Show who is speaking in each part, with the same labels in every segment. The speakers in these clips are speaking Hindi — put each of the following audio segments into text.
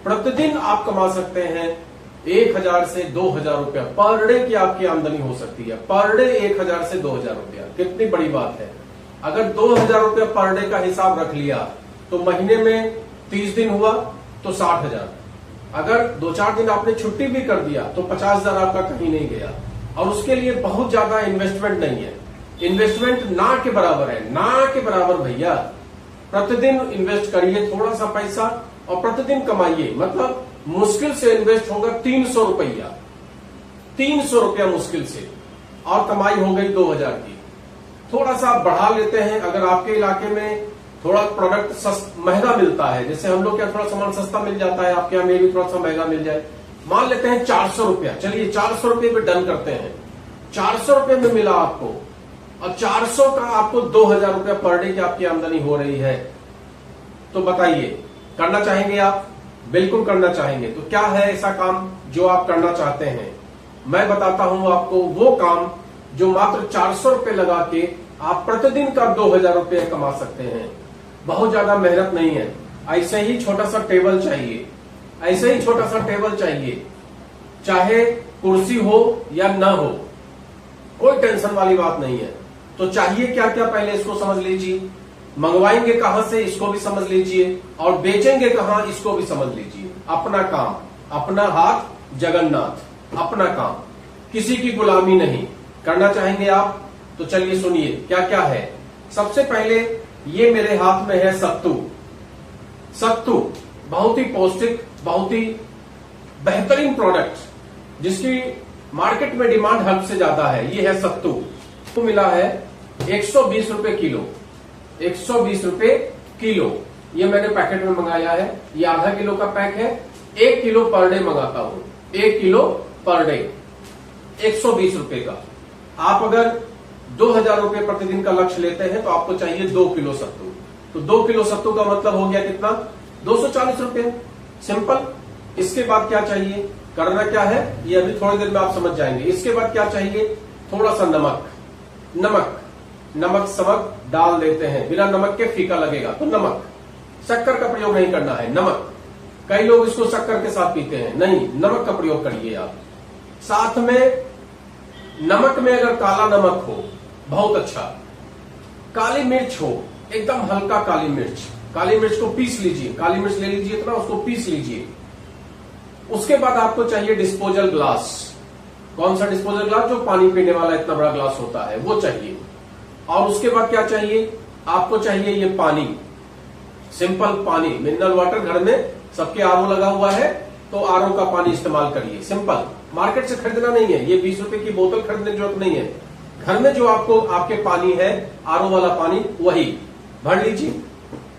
Speaker 1: प्रतिदिन आप कमा सकते हैं 1000 से 2000 रुपया पर डे की आपकी आमदनी हो सकती है। पर डे 1000 से 2000 रुपया, कितनी बड़ी बात है। अगर 2000 रुपया पर डे का हिसाब रख लिया तो महीने में 30 दिन हुआ तो 60,000। अगर 2-4 दिन आपने छुट्टी भी कर दिया तो 50,000 आपका कहीं नहीं गया। और उसके लिए बहुत ज्यादा इन्वेस्टमेंट नहीं है, इन्वेस्टमेंट ना के बराबर है, ना के बराबर भैया। प्रतिदिन इन्वेस्ट करिए थोड़ा सा पैसा और प्रतिदिन कमाइए। मतलब मुश्किल से इन्वेस्ट होगा 300 रुपया, 300 रुपया मुश्किल से, और कमाई हो गई 2000 की। थोड़ा सा बढ़ा लेते हैं। अगर आपके इलाके में थोड़ा प्रोडक्ट महंगा मिलता है, जैसे हम लोग क्या थोड़ा सामान सस्ता मिल जाता है, आपके यहाँ में भी थोड़ा सा महंगा मिल जाए, मान लेते हैं 400 रुपया। चलिए 400 रुपये पे डन करते हैं। 400 रुपये में मिला आपको, और 400 का आपको 2000 रुपया पर डे की आपकी आमदनी हो रही है। तो बताइए, करना चाहेंगे आप? बिल्कुल करना चाहेंगे। तो क्या है ऐसा काम जो आप करना चाहते हैं? मैं बताता हूं आपको वो काम जो मात्र 400 रुपये लगा के आप प्रतिदिन का 2000 रुपये कमा सकते हैं। बहुत ज्यादा मेहनत नहीं है। ऐसे ही छोटा सा टेबल चाहिए, ऐसे ही छोटा सा टेबल चाहिए, चाहे कुर्सी हो या ना हो, कोई टेंशन वाली बात नहीं है। तो चाहिए क्या क्या पहले इसको समझ लीजिए। मंगवाएंगे कहां से इसको भी समझ लीजिए, और बेचेंगे कहां इसको भी समझ लीजिए। अपना काम, अपना हाथ जगन्नाथ, अपना काम, किसी की गुलामी नहीं। करना चाहेंगे आप? तो चलिए सुनिए क्या क्या है। सबसे पहले ये मेरे हाथ में है सत्तू। सत्तू बहुत ही पौष्टिक, बहुत ही बेहतरीन प्रोडक्ट जिसकी मार्केट में डिमांड हद से ज्यादा है। ये है सत्तू। तो मिला है 120 रुपए किलो, 120 रुपए किलो। ये मैंने पैकेट में मंगाया है। ये आधा किलो का पैक है। 1 किलो पर डे मंगाता हूं, 1 किलो पर डे, 120 रुपए का। आप अगर 2000 रुपए प्रतिदिन का लक्ष्य लेते हैं तो आपको चाहिए 2 किलो सत्तू। तो 2 किलो सत्तू का मतलब हो गया कितना? 240 रुपए। सिंपल। इसके बाद क्या चाहिए, करना क्या है ये अभी थोड़ी देर में आप समझ जाएंगे। इसके बाद क्या चाहिए? थोड़ा सा नमक। नमक नमक समक डाल देते हैं, बिना नमक के फीका लगेगा। तो नमक, शक्कर का प्रयोग नहीं करना है, नमक। कई लोग इसको शक्कर के साथ पीते हैं, नहीं, नमक का प्रयोग करिए आप। साथ में नमक में अगर काला नमक हो बहुत अच्छा, काली मिर्च हो, एकदम हल्का काली मिर्च। काली मिर्च को पीस लीजिए, काली मिर्च ले लीजिए इतना, उसको पीस लीजिए। उसके बाद आपको चाहिए डिस्पोजल ग्लास। कौन सा डिस्पोजल ग्लास? जो पानी पीने वाला इतना बड़ा ग्लास होता है, वो चाहिए। और उसके बाद क्या चाहिए? आपको चाहिए ये पानी, सिंपल पानी, मिनरल वाटर। घर में सबके आरओ लगा हुआ है तो आरओ का पानी इस्तेमाल करिए। सिंपल, मार्केट से खरीदना नहीं है। ये 20 रुपए की बोतल खरीदने की जरूरत नहीं है। घर में जो आपको आपके पानी है, आरओ वाला पानी, वही भर लीजिए।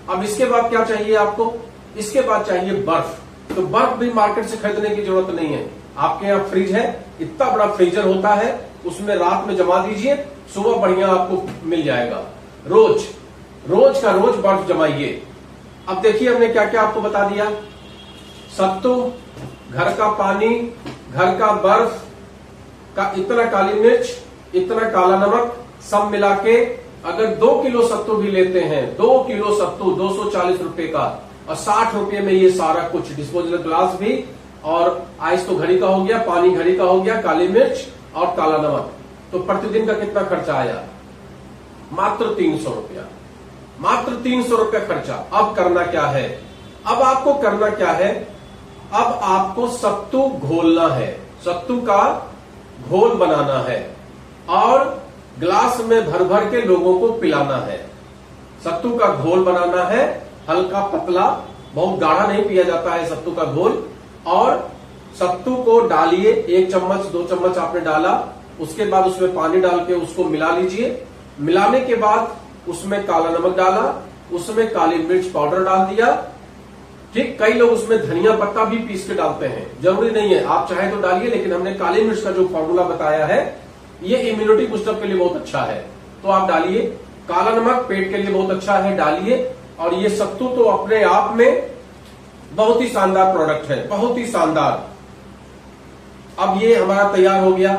Speaker 1: अब इसके बाद क्या चाहिए आपको? इसके बाद चाहिए बर्फ। तो बर्फ भी मार्केट से खरीदने की जरूरत नहीं है। आपके यहाँ फ्रिज है, इतना बड़ा फ्रीजर होता है, उसमें रात में जमा दीजिए, सुबह बढ़िया आपको मिल जाएगा। रोज रोज का रोज बर्फ जमाइए। अब देखिए हमने क्या क्या आपको बता दिया। सत्तू, घर का पानी, घर का बर्फ का, इतना काली मिर्च, इतना काला नमक, सब मिला के अगर 2 किलो सत्तू भी लेते हैं, 2 किलो सत्तू 240 रुपए का, और 60 रुपए में ये सारा कुछ, डिस्पोजल ग्लास भी, और आइस तो घड़ी का हो गया, पानी घड़ी का हो गया, काली मिर्च और काला नमक। तो प्रतिदिन का कितना खर्चा आया? मात्र 300 रुपया, मात्र 300 रुपया खर्चा। अब करना क्या है? अब आपको करना क्या है? अब आपको सत्तू घोलना है, सत्तू का घोल बनाना है और ग्लास में भर भर के लोगों को पिलाना है। सत्तू का घोल बनाना है, हल्का पतला, बहुत गाढ़ा नहीं पिया जाता है सत्तू का घोल। और सत्तू को डालिए, 1 चम्मच 2 चम्मच आपने डाला, उसके बाद उसमें पानी डाल के उसको मिला लीजिए। मिलाने के बाद उसमें काला नमक डाला, उसमें काली मिर्च पाउडर डाल दिया। ठीक, कई लोग उसमें धनिया पत्ता भी पीस के डालते हैं, जरूरी नहीं है, आप चाहे तो डालिए, लेकिन हमने काली मिर्च का जो फॉर्मूला बताया है ये इम्यूनिटी बूस्टअप के लिए बहुत अच्छा है, तो आप डालिए। काला नमक पेट के लिए बहुत अच्छा है, डालिए। और ये सत्तू तो अपने आप में बहुत ही शानदार प्रोडक्ट है, बहुत ही शानदार। अब ये हमारा तैयार हो गया।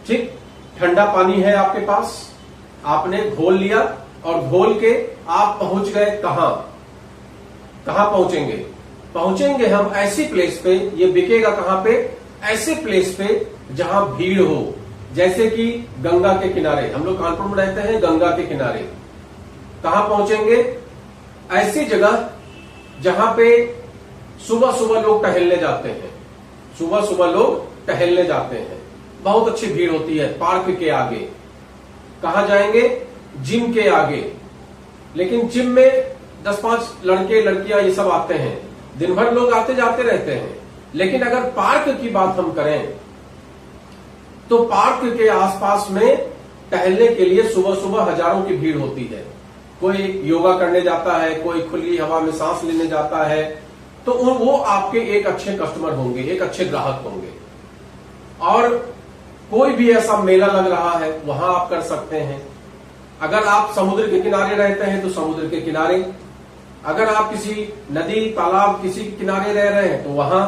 Speaker 1: ठीक, ठंडा पानी है आपके पास, आपने घोल लिया और घोल के आप पहुंच गए कहां? कहां पहुंचेंगे? पहुंचेंगे हम ऐसी प्लेस पे, ये बिकेगा कहां पे, ऐसे प्लेस पे जहां भीड़ हो, जैसे कि गंगा के किनारे। हम लोग कानपुर में रहते हैं, गंगा के किनारे। कहां पहुंचेंगे, ऐसी जगह जहां पे सुबह सुबह लोग टहलने जाते हैं, सुबह सुबह लोग टहलने जाते हैं, बहुत अच्छी भीड़ होती है। पार्क के आगे। कहां जाएंगे, जिम के आगे। लेकिन जिम में 10-5 लड़के लड़कियां ये सब आते हैं, दिन भर लोग आते जाते रहते हैं। लेकिन अगर पार्क की बात हम करें तो पार्क के आसपास में टहलने के लिए सुबह सुबह हजारों की भीड़ होती है। कोई योगा करने जाता है, कोई खुली हवा में सांस लेने जाता है। तो वो आपके एक अच्छे कस्टमर होंगे, एक अच्छे ग्राहक होंगे। और कोई भी ऐसा मेला लग रहा है, वहां आप कर सकते हैं। अगर आप समुद्र के किनारे रहते हैं तो समुद्र के किनारे, अगर आप किसी नदी तालाब किसी के किनारे रह रहे हैं तो वहां,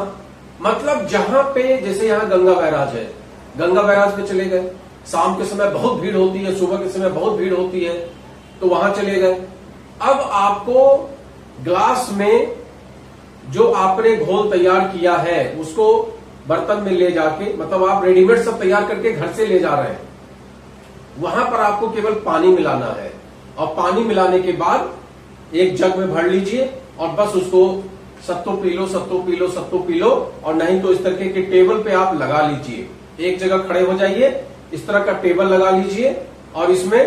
Speaker 1: मतलब जहां पे, जैसे यहां गंगा बैराज है, गंगा बैराज पे चले गए। शाम के समय बहुत भीड़ होती है, सुबह के समय बहुत भीड़ होती है, तो वहां चले गए। अब आपको ग्लास में जो आपने घोल तैयार किया है उसको बर्तन में ले जाके, मतलब आप रेडीमेड सब तैयार करके घर से ले जा रहे हैं, वहां पर आपको केवल पानी मिलाना है। और पानी मिलाने के बाद एक जग में भर लीजिए और बस उसको सत्तू पी लो, सत्तू पी लो, सत्तू पी लो। और नहीं तो इस तरह के टेबल पे आप लगा लीजिए, एक जगह खड़े हो जाइए, इस तरह का टेबल लगा लीजिए और इसमें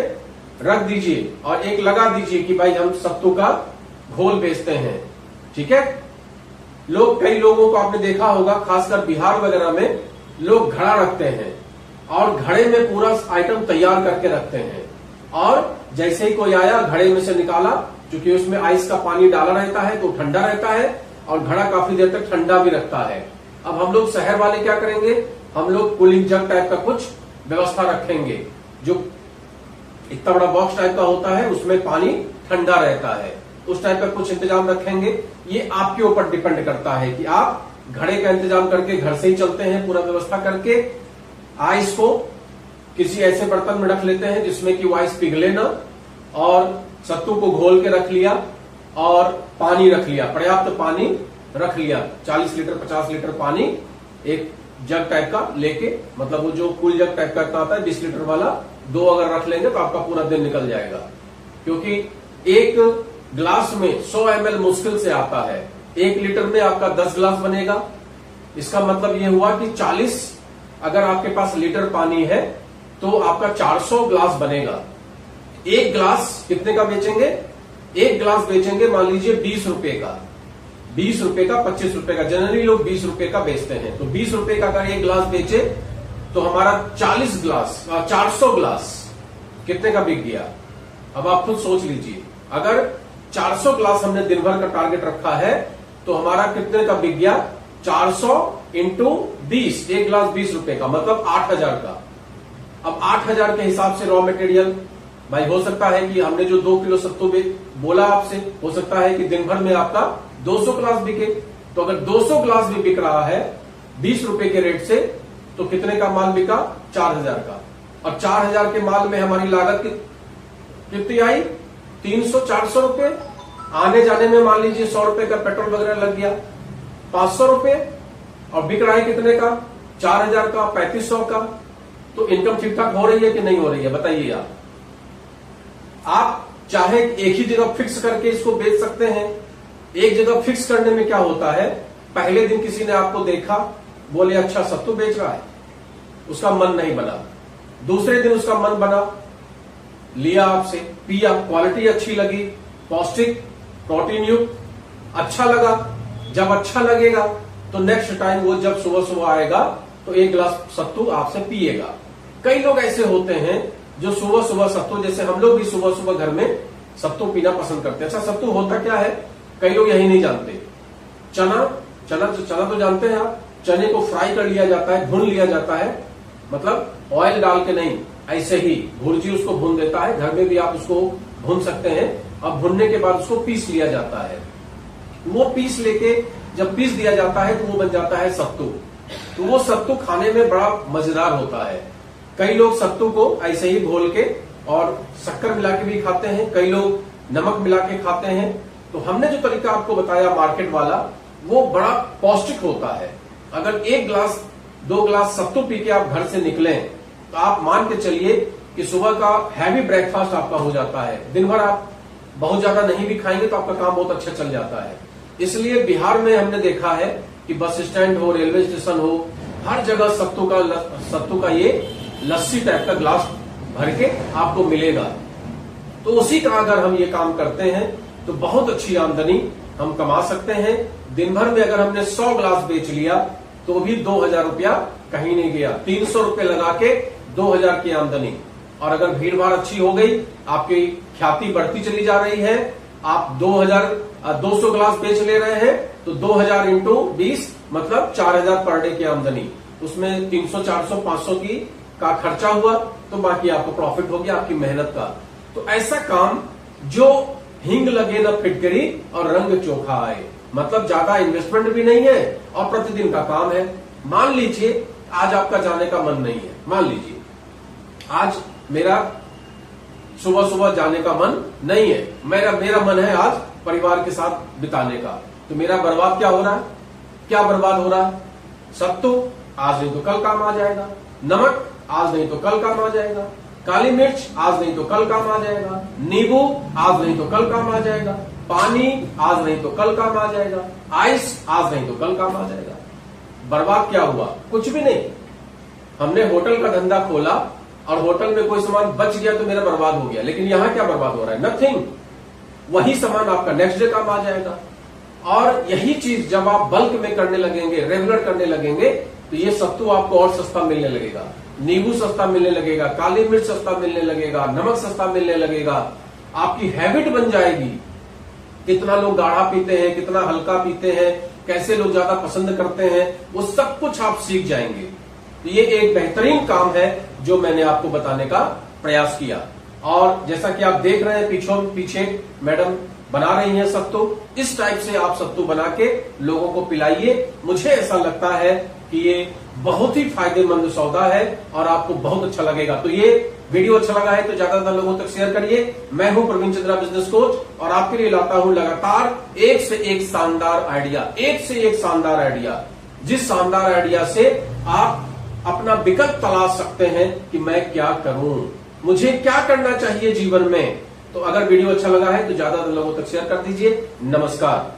Speaker 1: रख दीजिए और एक लगा दीजिए कि भाई हम सत्तू का घोल बेचते हैं। ठीक है। लोग, कई लोगों को आपने देखा होगा, खासकर बिहार वगैरह में लोग घड़ा रखते हैं और घड़े में पूरा आइटम तैयार करके रखते हैं। और जैसे ही कोई आया, घड़े में से निकाला, क्योंकि उसमें आइस का पानी डाला रहता है तो ठंडा रहता है और घड़ा काफी देर तक ठंडा भी रखता है। अब हम लोग शहर वाले क्या करेंगे, हम लोग कूलिंग जग टाइप का कुछ व्यवस्था रखेंगे, जो इतना बड़ा बॉक्स टाइप का होता है, उसमें पानी ठंडा रहता है, उस टाइप का कुछ इंतजाम रखेंगे। ये आपके ऊपर डिपेंड करता है कि आप घड़े का इंतजाम करके घर से ही चलते हैं, पूरा व्यवस्था करके आइस को किसी ऐसे बर्तन में रख लेते हैं जिसमें कि वो आइस पिघले ना, और सत्तू को घोल के रख लिया और पानी रख लिया, पर्याप्त पानी रख लिया, 40 लीटर 50 लीटर पानी एक जग टाइप का लेके, मतलब वो जो कूल जग टाइप का आता है 20 लीटर वाला, 2 अगर रख लेंगे तो आपका पूरा दिन निकल जाएगा। क्योंकि एक ग्लास में 100 ml मुश्किल से आता है, 1 लीटर में आपका 10 ग्लास बनेगा। इसका मतलब ये हुआ कि 40, अगर आपके पास लीटर पानी है तो आपका 400 ग्लास बनेगा। एक ग्लास कितने का बेचेंगे, एक ग्लास बेचेंगे मान लीजिए 20 रुपए का, 20 रुपए का, 25 रुपए का, जनरली लोग 20 रुपए का बेचते हैं। तो 20 रुपए का अगर एक ग्लास बेचे तो हमारा 40 ग्लास, 400 ग्लास कितने का बिक गया। अब आप खुद सोच लीजिए, अगर 400 ग्लास हमने दिन भर का टारगेट रखा है तो हमारा कितने का बिक गया, 400 इंटू 20, एक ग्लास 20 रुपए का, मतलब 8000 का। अब 8000 के हिसाब से रॉ मटेरियल, भाई हो सकता है कि हमने जो 2 किलो सत्तू बोला आपसे, हो सकता है कि दिन भर में आपका 200 ग्लास बिके। तो अगर 200 ग्लास भी बिक रहा है 20 रुपए के रेट से, तो कितने का माल बिका, 4000 का। और 4000 के माल में हमारी लागत कितनी आई, 300-400 रुपए। आने जाने में मान लीजिए 100 रुपए का पेट्रोल वगैरह लग गया, 500 रुपए। और बिक रहा है कितने का, 4000 का, 3500 का। तो इनकम ठीक ठाक हो रही है कि नहीं हो रही है, बताइए आप। आप चाहे एक ही जगह फिक्स करके इसको बेच सकते हैं। एक जगह फिक्स करने में क्या होता है, पहले दिन किसी ने आपको देखा, बोले अच्छा सत्तू बेच रहा है, उसका मन नहीं बना। दूसरे दिन उसका मन बना, लिया आपसे, पिया, क्वालिटी अच्छी लगी, पौष्टिक प्रोटीन युक्त, अच्छा लगा। जब अच्छा लगेगा तो नेक्स्ट टाइम वो जब सुबह सुबह आएगा तो एक गिलास सत्तू आपसे पिएगा। कई लोग ऐसे होते हैं जो सुबह सुबह सत्तू, जैसे हम लोग भी सुबह सुबह घर में सत्तू पीना पसंद करते हैं। अच्छा, सत्तू होता क्या है, कई लोग यही नहीं जानते। चना तो जानते हैं आप, चने को फ्राई कर लिया जाता है, भून लिया जाता है, मतलब ऑयल डाल के नहीं, ऐसे ही भुर्जी उसको भून देता है। घर में भी आप उसको भून सकते हैं। अब भुनने के बाद उसको पीस लिया जाता है। वो पीस लेके जब पीस दिया जाता है तो वो बन जाता है सत्तू। तो वो सत्तू खाने में बड़ा मजेदार होता है। कई लोग सत्तू को ऐसे ही घोल के और शक्कर मिला के भी खाते हैं, कई लोग नमक मिला के खाते हैं। तो हमने जो तरीका आपको बताया मार्केट वाला, वो बड़ा पौष्टिक होता है। अगर 1 गिलास 2 गिलास सत्तू पी के आप घर से निकलें तो आप मान के चलिए कि सुबह का हैवी ब्रेकफास्ट आपका हो जाता है। दिन भर आप बहुत ज्यादा नहीं भी खाएंगे तो आपका काम बहुत अच्छा चल जाता है। इसलिए बिहार में हमने देखा है कि बस स्टैंड हो, रेलवे स्टेशन हो, हर जगह सत्तू का ये लस्सी टाइप का गिलास भर के आपको मिलेगा। तो उसी का अगर हम ये काम करते हैं तो बहुत अच्छी आमदनी हम कमा सकते हैं। दिन भर में अगर हमने 100 गिलास बेच लिया तो भी 2000 रुपया कहीं नहीं गया। 300 रुपये लगा के 2000 की आमदनी। और अगर भीड़ भाड़ अच्छी हो गई, आपकी ख्याति बढ़ती चली जा रही है, आप 200 गिलास बेच ले रहे हैं तो 2000 इंटू 20 मतलब 4000 पर डे की आमदनी। उसमें 300 400 500 का खर्चा हुआ तो बाकी आपको प्रॉफिट हो गया आपकी मेहनत का। तो ऐसा काम जो हिंग लगे न फिटकरी और रंग चोखा आए, मतलब ज्यादा इन्वेस्टमेंट भी नहीं है और प्रतिदिन का काम है। मान लीजिए आज आपका जाने का मन नहीं है, मान लीजिए आज मेरा सुबह सुबह जाने का मन नहीं है, मेरा मन है आज परिवार के साथ बिताने का। तो मेरा बर्बाद क्या हो रहा है? क्या बर्बाद हो रहा है? सत्तू आज नहीं तो कल काम आ जाएगा, नमक आज नहीं तो कल काम आ जाएगा, काली मिर्च आज नहीं तो कल काम आ जाएगा, नींबू आज नहीं तो कल काम आ जाएगा, पानी आज नहीं तो कल काम आ जाएगा, आइस आज नहीं तो कल काम आ जाएगा। बर्बाद क्या हुआ? कुछ भी नहीं। हमने होटल का धंधा खोला और होटल में कोई सामान बच गया तो मेरा बर्बाद हो गया, लेकिन यहां क्या बर्बाद हो रहा है? नथिंग। वही सामान आपका नेक्स्ट डे काम आ जाएगा। और यही चीज जब आप बल्क में करने लगेंगे, रेगुलर करने लगेंगे, तो ये सत्तू आपको और सस्ता मिलने लगेगा, नींबू सस्ता मिलने लगेगा, काली मिर्च सस्ता मिलने लगेगा, नमक सस्ता मिलने लगेगा। आपकी हैबिट बन जाएगी। कितना लोग गाढ़ा पीते हैं, कितना हल्का पीते हैं, कैसे लोग ज्यादा पसंद करते हैं, वो सब कुछ आप सीख जाएंगे। तो ये एक बेहतरीन काम है जो मैंने आपको बताने का प्रयास किया। और जैसा कि आप देख रहे हैं पीछे मैडम बना रही हैं सत्तू, इस टाइप से आप सत्तू बना के लोगों को पिलाइए। मुझे ऐसा लगता है कि ये बहुत ही फायदेमंद सौदा है और आपको बहुत अच्छा लगेगा। तो ये वीडियो अच्छा लगा है तो ज्यादातर लोगों तक शेयर करिए। मैं हूं प्रवीण चंद्रा, बिजनेस कोच, और आपके लिए लाता हूं लगातार एक से एक शानदार आइडिया, एक से एक शानदार आइडिया, जिस शानदार आइडिया से आप अपना विकल्प तलाश सकते हैं कि मैं क्या करूं, मुझे क्या करना चाहिए जीवन में। तो अगर वीडियो अच्छा लगा है तो ज्यादातर लोगों तक शेयर कर दीजिए। नमस्कार।